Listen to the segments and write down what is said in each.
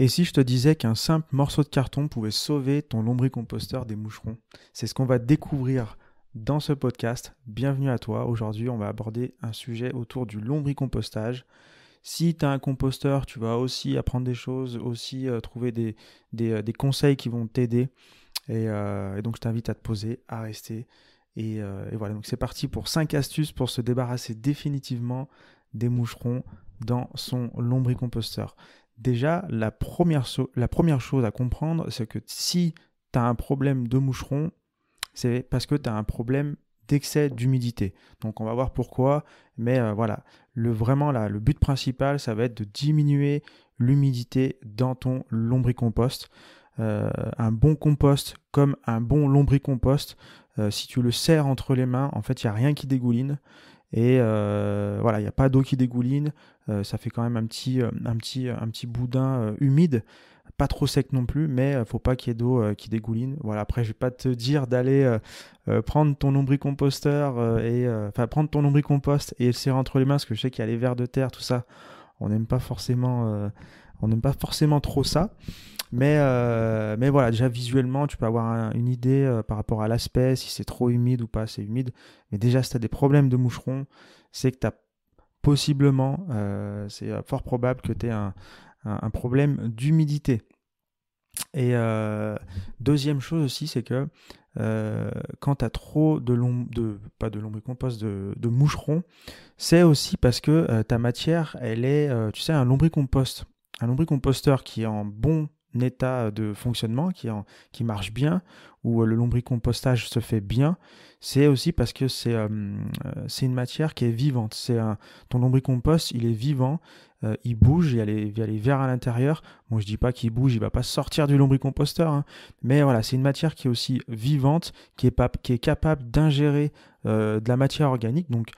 Et si je te disais qu'un simple morceau de carton pouvait sauver ton lombricomposteur des moucherons? C'est ce qu'on va découvrir dans ce podcast. Bienvenue à toi. Aujourd'hui, on va aborder un sujet autour du lombricompostage. Si tu as un composteur, tu vas aussi apprendre des choses, aussi trouver des conseils qui vont t'aider. Et donc, je t'invite à te poser, à rester. Et voilà, donc c'est parti pour 5 astuces pour se débarrasser définitivement des moucherons dans son lombricomposteur. Déjà, la première chose à comprendre, c'est que si tu as un problème de moucherons, c'est parce que tu as un problème d'excès d'humidité. Donc on va voir pourquoi, mais voilà, vraiment là, le but principal, ça va être de diminuer l'humidité dans ton lombricompost. Un bon compost comme un bon lombricompost, si tu le serres entre les mains, en fait, il n'y a rien qui dégouline. Et voilà, il n'y a pas d'eau qui dégouline. Ça fait quand même un petit boudin humide, pas trop sec non plus, mais faut pas qu'il y ait d'eau qui dégouline. Voilà, après, je vais pas te dire d'aller prendre ton lombricomposteur prendre ton lombricompost et le serrer entre les mains, parce que je sais qu'il y a les vers de terre, tout ça. On n'aime pas forcément trop ça. Mais voilà, déjà visuellement, tu peux avoir une idée par rapport à l'aspect, si c'est trop humide ou pas assez humide. Mais déjà, si tu as des problèmes de moucherons, c'est que tu as possiblement, c'est fort probable que tu aies un problème d'humidité. Et deuxième chose aussi, c'est que quand tu as trop pas de lombricompost, de moucherons, c'est aussi parce que ta matière, elle est, tu sais, un lombricomposteur qui est en bon état de fonctionnement, qui marche bien, où le lombricompostage se fait bien, c'est aussi parce que c'est une matière qui est vivante. Ton lombricompost, il est vivant, il bouge, il y a les vers à l'intérieur. Bon, je dis pas qu'il bouge, il va pas sortir du lombricomposteur, hein, mais voilà, c'est une matière qui est aussi vivante, qui est capable d'ingérer de la matière organique, donc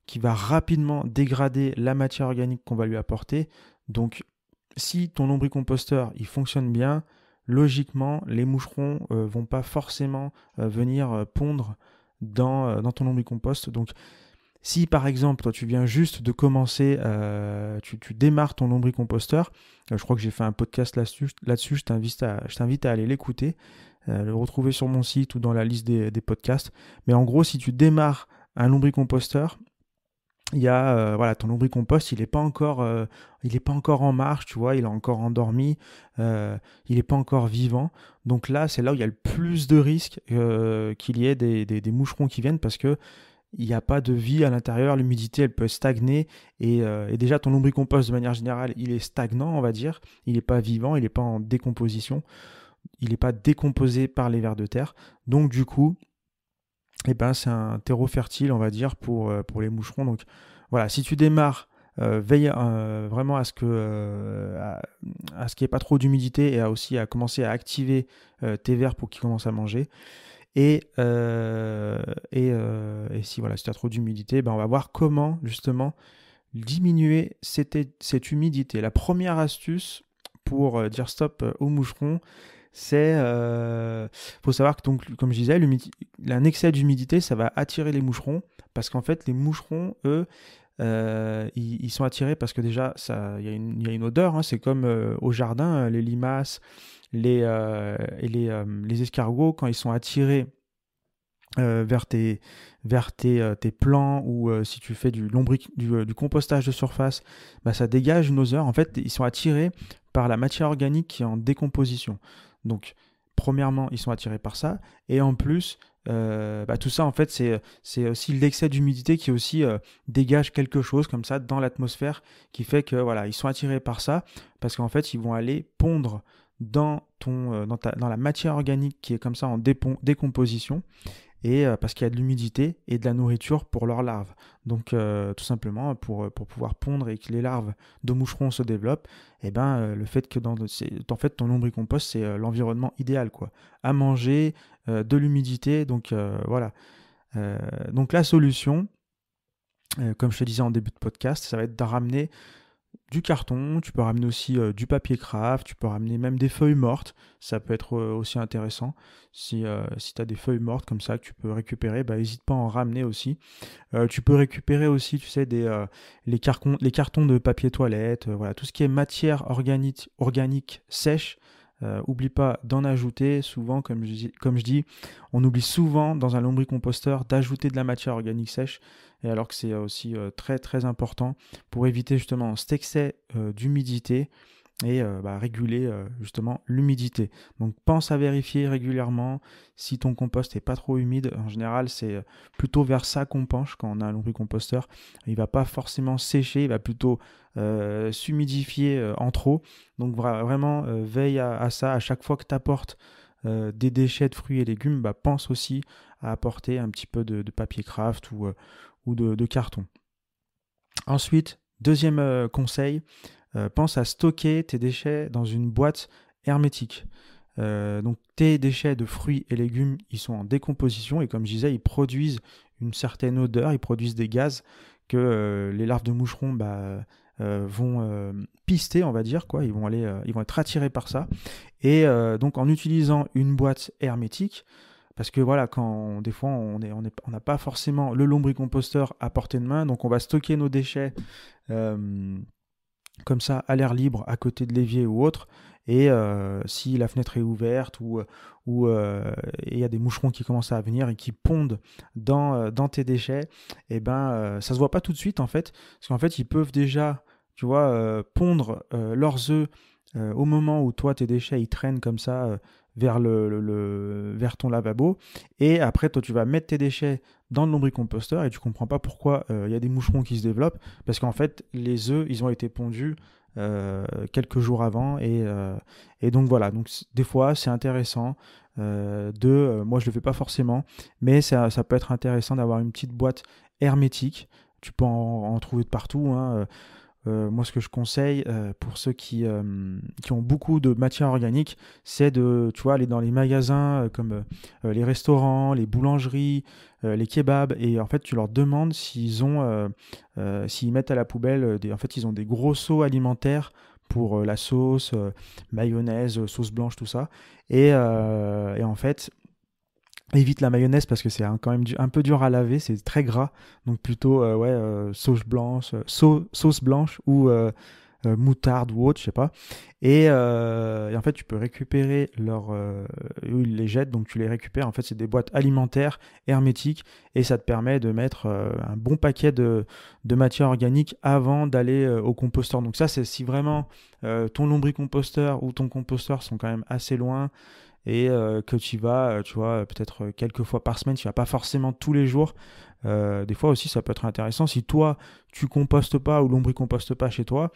qui va rapidement dégrader la matière organique qu'on va lui apporter. Donc, si ton lombricomposteur il fonctionne bien, logiquement, les moucherons vont pas forcément venir pondre dans ton lombricompost. Donc, si par exemple, toi tu viens juste de commencer, tu démarres ton lombricomposteur, je crois que j'ai fait un podcast là-dessus, je t'invite à aller l'écouter, le retrouver sur mon site ou dans la liste des podcasts. Mais en gros, si tu démarres un lombricomposteur, il y a voilà, ton lombricompost, il est pas encore en marche, tu vois, il est encore endormi, il est pas encore vivant. Donc là, c'est là où il y a le plus de risques qu'il y ait des moucherons qui viennent, parce que il n'y a pas de vie à l'intérieur, l'humidité elle peut stagner, et déjà ton lombricompost de manière générale il est stagnant, on va dire, il n'est pas vivant, il n'est pas en décomposition, il n'est pas décomposé par les vers de terre, donc du coup eh ben, c'est un terreau fertile, on va dire, pour les moucherons. Donc voilà, si tu démarres, veille vraiment à ce qu'il n'y ait pas trop d'humidité, et aussi à commencer à activer tes vers pour qu'ils commencent à manger. Et si voilà, si tu as trop d'humidité, ben on va voir comment justement diminuer cette humidité. La première astuce pour dire stop aux moucherons, faut savoir que, donc, comme je disais, un excès d'humidité, ça va attirer les moucherons, parce qu'en fait, les moucherons, eux, ils sont attirés parce que déjà, il y a une odeur, hein, c'est comme au jardin, les limaces, les escargots, quand ils sont attirés vers tes plants, ou si tu fais du compostage de surface, bah, ça dégage une odeur. En fait, ils sont attirés par la matière organique qui est en décomposition. Donc, premièrement, ils sont attirés par ça. Et en plus, bah, tout ça, en fait, c'est aussi l'excès d'humidité qui aussi dégage quelque chose comme ça dans l'atmosphère, qui fait que voilà, ils sont attirés par ça, parce qu'en fait, ils vont aller pondre dans la matière organique qui est comme ça en décomposition, et parce qu'il y a de l'humidité et de la nourriture pour leurs larves. Donc tout simplement, pour pouvoir pondre et que les larves de moucherons se développent, et ben, le fait que en fait, ton lombricompost, c'est l'environnement idéal, quoi, à manger, de l'humidité, donc voilà. Donc la solution, comme je te disais en début de podcast, ça va être de ramener du carton, tu peux ramener aussi du papier craft, tu peux ramener même des feuilles mortes, ça peut être aussi intéressant. Si tu as des feuilles mortes comme ça que tu peux récupérer, bah, n'hésite pas à en ramener aussi. Tu peux récupérer aussi, tu sais, les cartons de papier toilette, voilà, tout ce qui est matière organique sèche. Oublie pas d'en ajouter. Souvent, comme je dis, on oublie souvent dans un lombricomposteur d'ajouter de la matière organique sèche, et alors que c'est aussi très très important pour éviter justement cet excès d'humidité et réguler justement l'humidité. Donc pense à vérifier régulièrement si ton compost n'est pas trop humide. En général, c'est plutôt vers ça qu'on penche quand on a un lombricomposteur. Il ne va pas forcément sécher, il va plutôt s'humidifier en trop. Donc vraiment, veille à ça. À chaque fois que tu apportes des déchets de fruits et légumes, pense aussi à apporter un petit peu de papier craft ou de carton. Ensuite, deuxième conseil, pense à stocker tes déchets dans une boîte hermétique. Donc tes déchets de fruits et légumes, ils sont en décomposition et comme je disais, ils produisent une certaine odeur, ils produisent des gaz que les larves de moucherons vont pister, on va dire, quoi. Ils vont être attirés par ça. Et donc en utilisant une boîte hermétique, parce que voilà, des fois on n'a pas forcément le lombricomposteur à portée de main, donc on va stocker nos déchets comme ça à l'air libre à côté de l'évier ou autre, et si la fenêtre est ouverte ou il y a des moucherons qui commencent à venir et qui pondent dans tes déchets, et ça se voit pas tout de suite en fait, parce qu'en fait ils peuvent déjà, tu vois, pondre leurs œufs au moment où toi tes déchets ils traînent comme ça vers vers ton lavabo, et après toi tu vas mettre tes déchets dans le lombricomposteur et tu comprends pas pourquoi il y a des moucherons qui se développent, parce qu'en fait les œufs ils ont été pondus quelques jours avant, et donc voilà, donc des fois c'est intéressant moi je le fais pas forcément, mais ça peut être intéressant d'avoir une petite boîte hermétique. Tu peux en trouver de partout, hein. Moi, ce que je conseille pour ceux qui ont beaucoup de matière organique, c'est de, tu vois, aller dans les magasins comme les restaurants, les boulangeries, les kebabs, et en fait, tu leur demandes s'ils mettent à la poubelle, en fait, ils ont des gros seaux alimentaires pour la sauce, mayonnaise, sauce blanche, tout ça. Et en fait, évite la mayonnaise parce que c'est quand même un peu dur à laver, c'est très gras. Donc plutôt sauce blanche, sauce blanche ou moutarde ou autre, je sais pas. Et en fait, tu peux récupérer ils les jettent, donc tu les récupères. En fait, c'est des boîtes alimentaires hermétiques et ça te permet de mettre un bon paquet de matière organique avant d'aller au composteur. Donc ça, c'est si vraiment ton lombricomposteur ou ton composteur sont quand même assez loin et que tu vas, tu vois, peut-être quelques fois par semaine, tu vas pas forcément tous les jours. Des fois aussi, ça peut être intéressant. Si toi, tu compostes pas ou lombricompostes pas chez toi,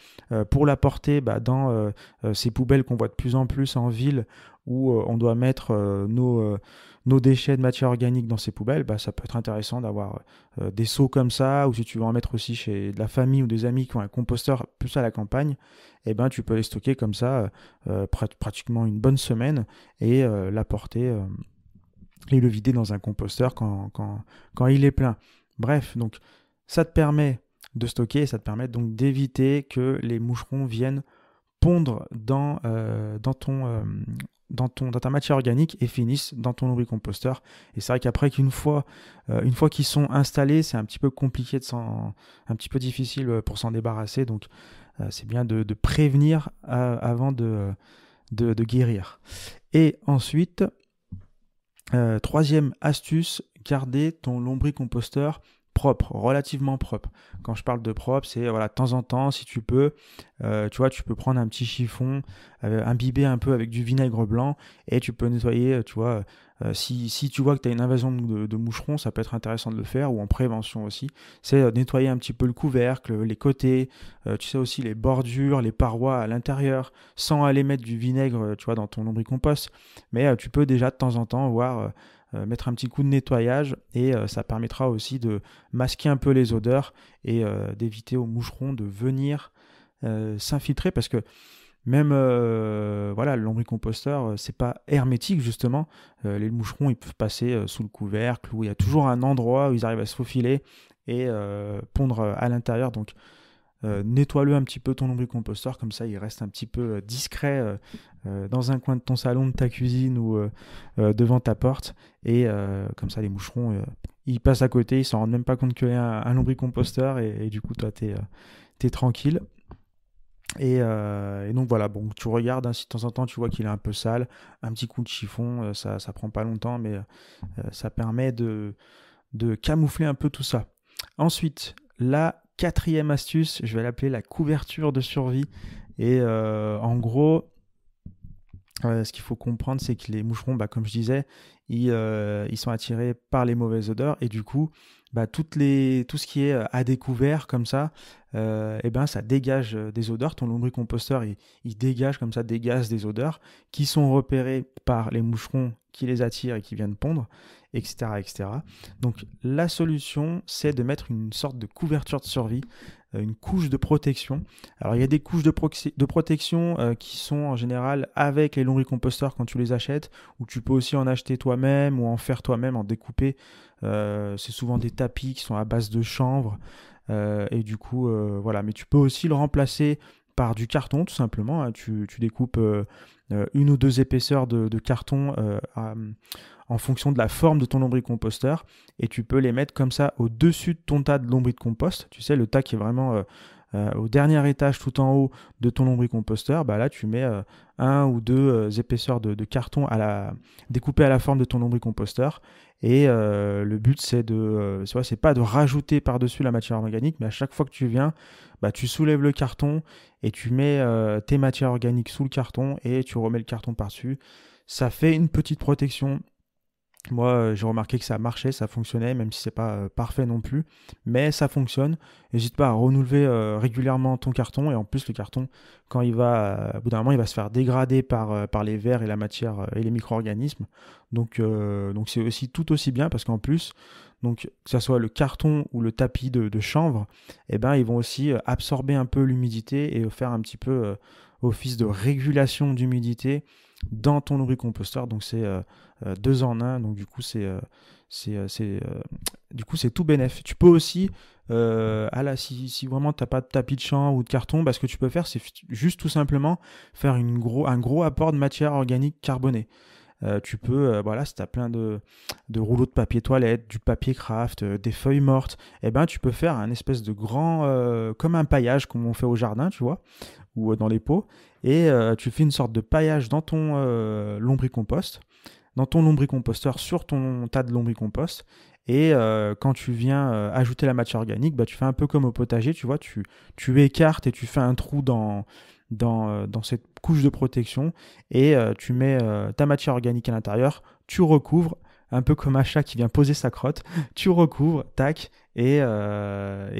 pour l'apporter dans ces poubelles qu'on voit de plus en plus en ville, où on doit mettre nos déchets de matière organique dans ces poubelles, ça peut être intéressant d'avoir des seaux comme ça, ou si tu veux en mettre aussi chez de la famille ou des amis qui ont un composteur plus à la campagne, tu peux les stocker comme ça pratiquement une bonne semaine et l'apporter et le vider dans un composteur quand il est plein. Bref, donc ça te permet de stocker, ça te permet donc d'éviter que les moucherons viennent pondre dans ta matière organique et finissent dans ton lombricomposteur. Et c'est vrai qu'après une fois qu'ils sont installés, c'est un petit peu compliqué un petit peu difficile pour s'en débarrasser. Donc c'est bien de prévenir avant de guérir. Et ensuite, troisième astuce, garder ton lombricomposteur propre, relativement propre. Quand je parle de propre, c'est voilà, de temps en temps, si tu peux, tu vois, tu peux prendre un petit chiffon, imbiber un peu avec du vinaigre blanc et tu peux nettoyer, tu vois, si tu vois que tu as une invasion de moucherons, ça peut être intéressant de le faire, ou en prévention aussi, c'est nettoyer un petit peu le couvercle, les côtés, tu sais aussi les bordures, les parois à l'intérieur, sans aller mettre du vinaigre, tu vois, dans ton lombricompost, mais tu peux déjà de temps en temps voir mettre un petit coup de nettoyage et ça permettra aussi de masquer un peu les odeurs et d'éviter aux moucherons de venir s'infiltrer, parce que même voilà, le lombricomposteur c'est pas hermétique justement, les moucherons ils peuvent passer sous le couvercle, où il y a toujours un endroit où ils arrivent à se faufiler et pondre à l'intérieur. Donc nettoie-le un petit peu ton lombricomposteur, comme ça il reste un petit peu discret dans un coin de ton salon, de ta cuisine ou devant ta porte. Et comme ça les moucherons, ils passent à côté, ils s'en rendent même pas compte qu'il y a un lombricomposteur et du coup toi t'es tranquille. Et donc voilà, bon, tu regardes, hein, si de temps en temps tu vois qu'il est un peu sale, un petit coup de chiffon, ça prend pas longtemps, mais ça permet de camoufler un peu tout ça. Ensuite, la quatrième astuce, je vais l'appeler la couverture de survie. Et en gros, ce qu'il faut comprendre, c'est que les moucherons, bah, comme je disais, ils sont attirés par les mauvaises odeurs et du coup, bah, tout ce qui est à découvert comme ça, et ben, ça dégage des odeurs. Ton lombricomposteur, il dégage comme ça des gaz, des odeurs qui sont repérés par les moucherons qui les attirent et qui viennent pondre, etc., etc. Donc la solution, c'est de mettre une sorte de couverture de survie, une couche de protection. Alors il y a des couches de protection qui sont en général avec les lombricomposteurs quand tu les achètes, ou tu peux aussi en acheter toi-même ou en faire toi-même, en découper. C'est souvent des tapis qui sont à base de chanvre. Et du coup, voilà. Mais tu peux aussi le remplacer par du carton, tout simplement, hein. Tu découpes une ou deux épaisseurs de carton en fonction de la forme de ton lombricomposteur et tu peux les mettre comme ça au-dessus de ton tas de lombricompost. Tu sais, le tas qui est vraiment au dernier étage tout en haut de ton lombricomposteur, bah là tu mets un ou deux épaisseurs de carton découpés à la forme de ton lombricomposteur. Et le but c'est pas de rajouter par-dessus la matière organique, mais à chaque fois que tu viens, bah, tu soulèves le carton et tu mets tes matières organiques sous le carton et tu remets le carton par-dessus. Ça fait une petite protection. Moi, j'ai remarqué que ça marchait, ça fonctionnait, même si c'est pas parfait non plus, mais ça fonctionne. N'hésite pas à renouveler régulièrement ton carton, et en plus le carton, quand au bout d'un moment, il va se faire dégrader par les vers et la matière et les micro-organismes. Donc c'est aussi tout aussi bien parce qu'en plus, donc que ce soit le carton ou le tapis de chanvre, eh ben ils vont aussi absorber un peu l'humidité et faire un petit peu office de régulation d'humidité dans ton lombricomposteur. Donc c'est deux en un, donc du coup c'est tout bénef. Tu peux aussi si vraiment tu n'as pas de tapis de chanvre ou de carton, bah, ce que tu peux faire c'est juste tout simplement faire un gros apport de matière organique carbonée. Tu peux, voilà, si tu as plein de rouleaux de papier toilette, du papier craft, des feuilles mortes, eh ben, tu peux faire un espèce de grand, comme un paillage comme on fait au jardin, tu vois, ou dans les pots, et tu fais une sorte de paillage dans ton lombricompost, dans ton lombricomposteur sur ton tas de lombricompost. Et quand tu viens ajouter la matière organique, bah, tu fais un peu comme au potager, tu vois, tu écartes et tu fais un trou dans cette couche de protection et tu mets ta matière organique à l'intérieur, tu recouvres, un peu comme un chat qui vient poser sa crotte, tu recouvres, tac, et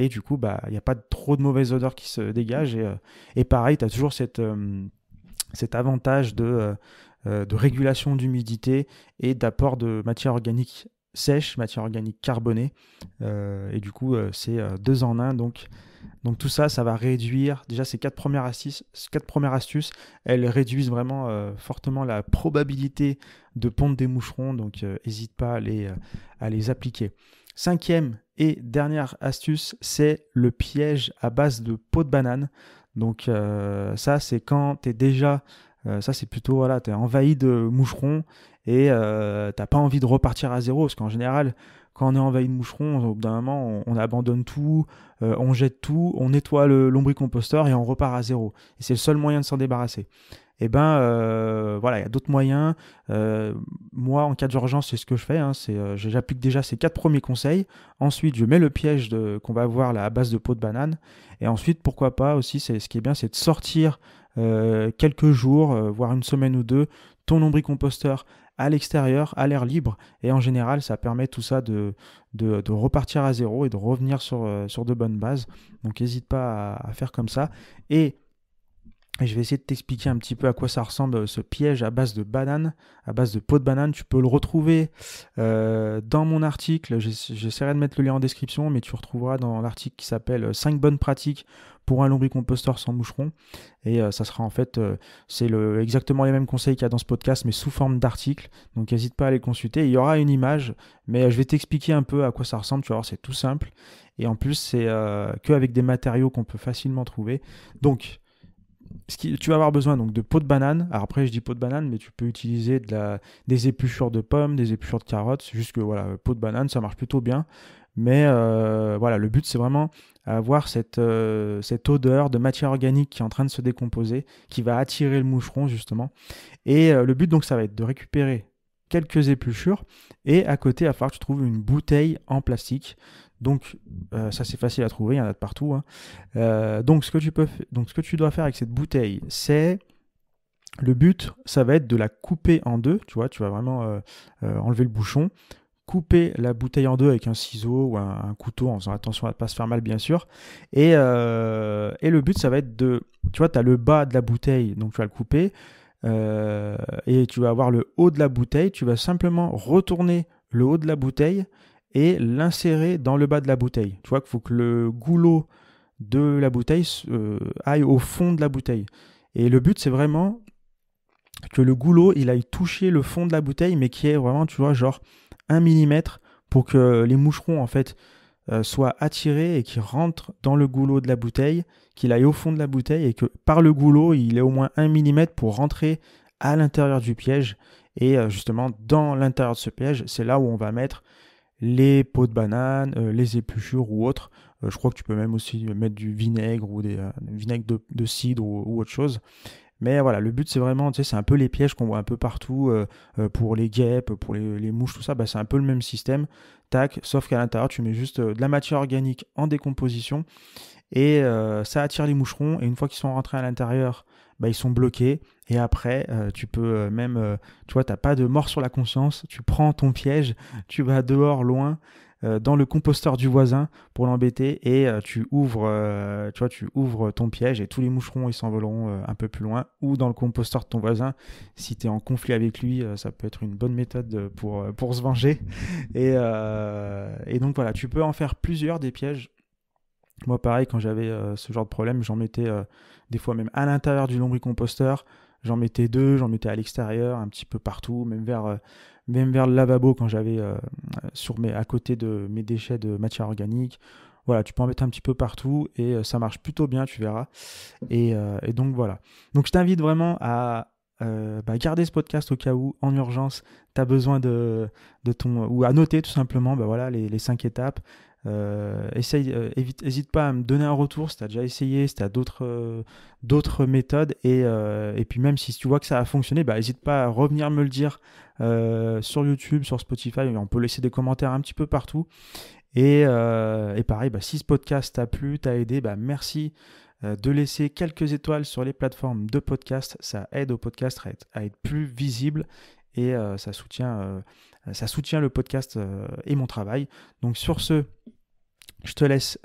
du coup, bah, il n'y a pas trop de mauvaises odeurs qui se dégagent. Et pareil, tu as toujours cet avantage de régulation d'humidité et d'apport de matière organique sèche, matière organique carbonée. Et du coup, c'est deux en un. Donc tout ça, ça va réduire, déjà ces quatre premières astuces, elles réduisent vraiment fortement la probabilité de pondre des moucherons, donc n'hésite pas à les appliquer. Cinquième et dernière astuce, c'est le piège à base de peau de banane. Donc ça, c'est quand tu es déjà, ça c'est plutôt, voilà, tu es envahi de moucherons et t'as pas envie de repartir à zéro, parce qu'en général, quand on est envahi de moucherons, au bout d'un moment, on abandonne tout, on jette tout, on nettoie le lombricomposteur et on repart à zéro. Et c'est le seul moyen de s'en débarrasser. Et ben voilà, il y a d'autres moyens. Moi, en cas d'urgence, c'est ce que je fais. Hein, j'applique déjà ces 4 premiers conseils. Ensuite, je mets le piège qu'on va avoir là, à base de peau de banane. Et ensuite, pourquoi pas aussi, ce qui est bien, c'est de sortir quelques jours, voire une semaine ou deux, ton lombricomposteur à l'extérieur, à l'air libre. Et en général, ça permet tout ça de repartir à zéro et de revenir sur de bonnes bases. Donc n'hésite pas à faire comme ça. Et Et je vais essayer de t'expliquer un petit peu à quoi ça ressemble ce piège à base de banane, à base de peau de banane. Tu peux le retrouver dans mon article. J'essaierai de mettre le lien en description, mais tu retrouveras dans l'article qui s'appelle 5 bonnes pratiques pour un lombricomposteur sans moucheron. Et ça sera en fait, c'est exactement les mêmes conseils qu'il y a dans ce podcast, mais sous forme d'article. Donc n'hésite pas à les consulter. Il y aura une image, mais je vais t'expliquer un peu à quoi ça ressemble. Tu vas voir, c'est tout simple. Et en plus, c'est qu'avec des matériaux qu'on peut facilement trouver. Donc, tu vas avoir besoin donc de peau de banane. Alors après, je dis peau de banane, mais tu peux utiliser des épluchures de pommes, des épluchures de carottes. C'est juste que voilà, peau de banane, ça marche plutôt bien. Mais voilà, le but, c'est vraiment avoir cette odeur de matière organique qui est en train de se décomposer, qui va attirer le moucheron, justement. Et le but, donc, ça va être de récupérer quelques épluchures. Et à côté, il va falloir que tu trouves une bouteille en plastique. Donc, ça, c'est facile à trouver, il y en a de partout, hein. Donc, ce que tu dois faire avec cette bouteille, c'est... Le but, ça va être de la couper en deux. Tu vois, tu vas vraiment enlever le bouchon, couper la bouteille en deux avec un ciseau ou un couteau, en faisant attention à ne pas se faire mal, bien sûr. Et le but, ça va être de... Tu vois, tu as le bas de la bouteille, donc tu vas le couper. Et tu vas avoir le haut de la bouteille. Tu vas simplement retourner le haut de la bouteille et l'insérer dans le bas de la bouteille. Tu vois qu'il faut que le goulot de la bouteille aille au fond de la bouteille. Et le but, c'est vraiment que le goulot, il aille toucher le fond de la bouteille, mais qui est vraiment, tu vois, genre 1 mm pour que les moucherons, en fait, soient attirés et qu'ils rentrent dans le goulot de la bouteille, qu'il aille au fond de la bouteille et que par le goulot, il ait au moins 1 mm pour rentrer à l'intérieur du piège. Et justement, dans l'intérieur de ce piège, c'est là où on va mettre les peaux de banane, les épluchures ou autres. Je crois que tu peux même aussi mettre du vinaigre ou des vinaigre de cidre ou autre chose. Mais voilà, le but c'est vraiment, tu sais, c'est un peu les pièges qu'on voit un peu partout pour les guêpes, pour les mouches, tout ça. Bah, c'est un peu le même système. Tac, sauf qu'à l'intérieur, tu mets juste de la matière organique en décomposition et ça attire les moucherons. Et une fois qu'ils sont rentrés à l'intérieur, bah, ils sont bloqués. Et après, tu peux même, tu vois, t'as pas de mort sur la conscience. Tu prends ton piège, tu vas dehors, loin, dans le composteur du voisin pour l'embêter et tu ouvres ton piège et tous les moucherons ils s'envoleront un peu plus loin ou dans le composteur de ton voisin. Si tu es en conflit avec lui, ça peut être une bonne méthode pour se venger. Et donc voilà, tu peux en faire plusieurs des pièges. Moi, pareil, quand j'avais ce genre de problème, j'en mettais des fois même à l'intérieur du lombricomposteur. J'en mettais 2, j'en mettais à l'extérieur, un petit peu partout, même vers le lavabo quand j'avais à côté de mes déchets de matière organique. Voilà, tu peux en mettre un petit peu partout et ça marche plutôt bien, tu verras. Et donc voilà. Donc je t'invite vraiment à garder ce podcast au cas où, en urgence, tu as besoin de ton... ou à noter tout simplement voilà, les 5 étapes. Hésite pas à me donner un retour si tu as déjà essayé, si tu as d'autres méthodes et puis même si tu vois que ça a fonctionné, n'hésite pas à revenir me le dire sur YouTube, sur Spotify, on peut laisser des commentaires un petit peu partout et pareil, si ce podcast t'a plu, t'a aidé, merci de laisser quelques étoiles sur les plateformes de podcast, ça aide au podcast à être plus visible et ça soutient le podcast et mon travail. Donc sur ce, je te laisse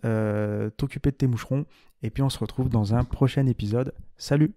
t'occuper de tes moucherons et puis on se retrouve dans un prochain épisode. Salut!